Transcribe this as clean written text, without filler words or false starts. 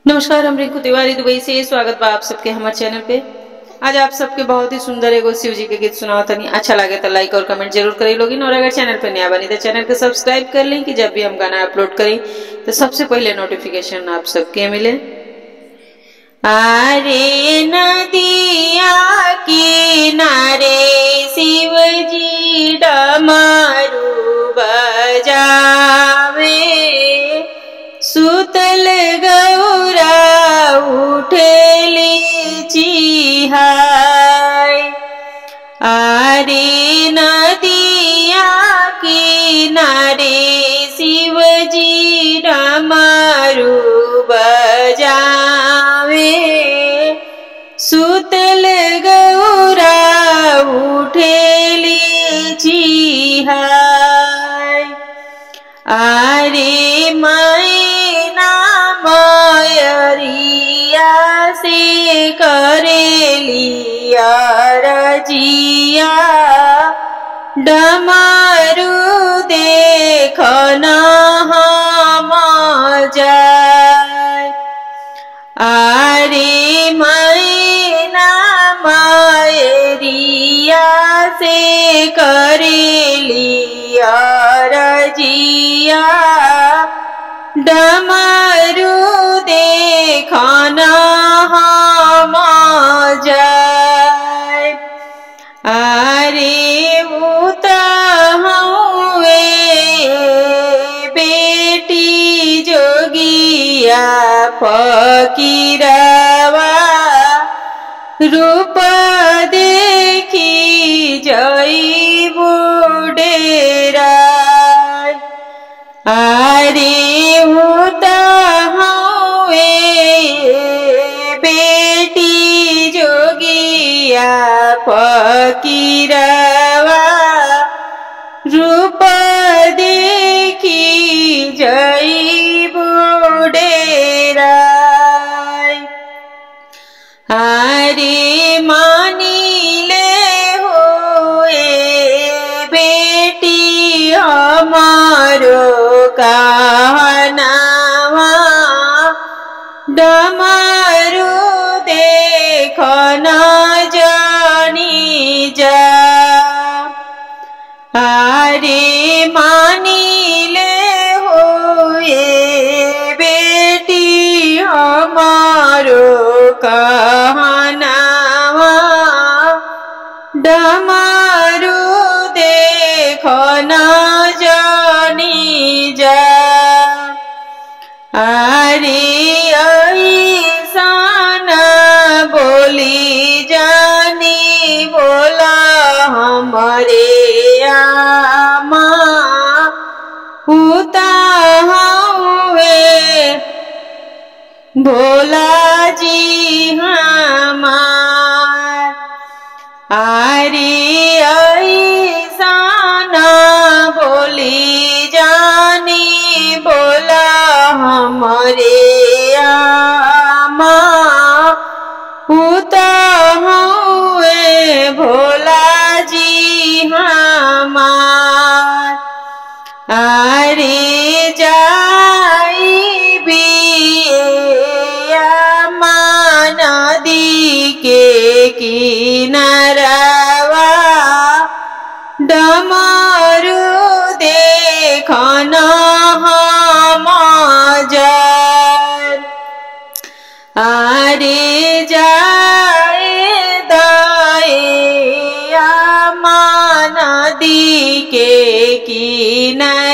नमस्कार, हम रिंकू तिवारी दुबई से स्वागत बा आप सबके हमारे चैनल पे। आज आप सबके बहुत ही सुंदर एगो शिव जी के गीत सुनाओ तनी। अच्छा लगे तो लाइक और कमेंट जरूर करी लोगिन, और अगर चैनल पे नया बनी तो चैनल को सब्सक्राइब कर लें कि जब भी हम गाना अपलोड करें तो सबसे पहले नोटिफिकेशन आप सबके मिले। आरे नदिया किनारे शिव जी डमरू बजावे, सुतल गौरा उठेली चिहाय। आरे नदिया किनारे शिव जी डमरू बजावे, सुतल गौरा उठेली चिहाय। आरे मैना मयरिया से करेली अरजिया, डमरू देखना हम जाय। आरे मैना मयरिया से करेली अरजिया, डमरू देखना हम जाय। आरे उत हुए बेटी जोगिया फकीरवा, रूप देखी जइबू डेराय। आरे उत हुए बेटी जोगिया फकीरवा, रूप देखी जइबू डेराय। आरे मानिले हुए बेटी हमारो कहनावा, डमरू देखना जानी जा। आरे मानिले हुए बेटी हमारो कहनावा, डमरू देखना जानी जा। आरे ऐसन बोली जानी बोला हमारे आमा, उता हुए भोला जी हमार। आरे ऐसन बोली जानी बोला हमारे आमा, उता हुए भोला जी हमार। आरे जाई बिया नदी के किनारवा, डमरू देखना हम जाय। आरे जाए दाया नदी के किनारे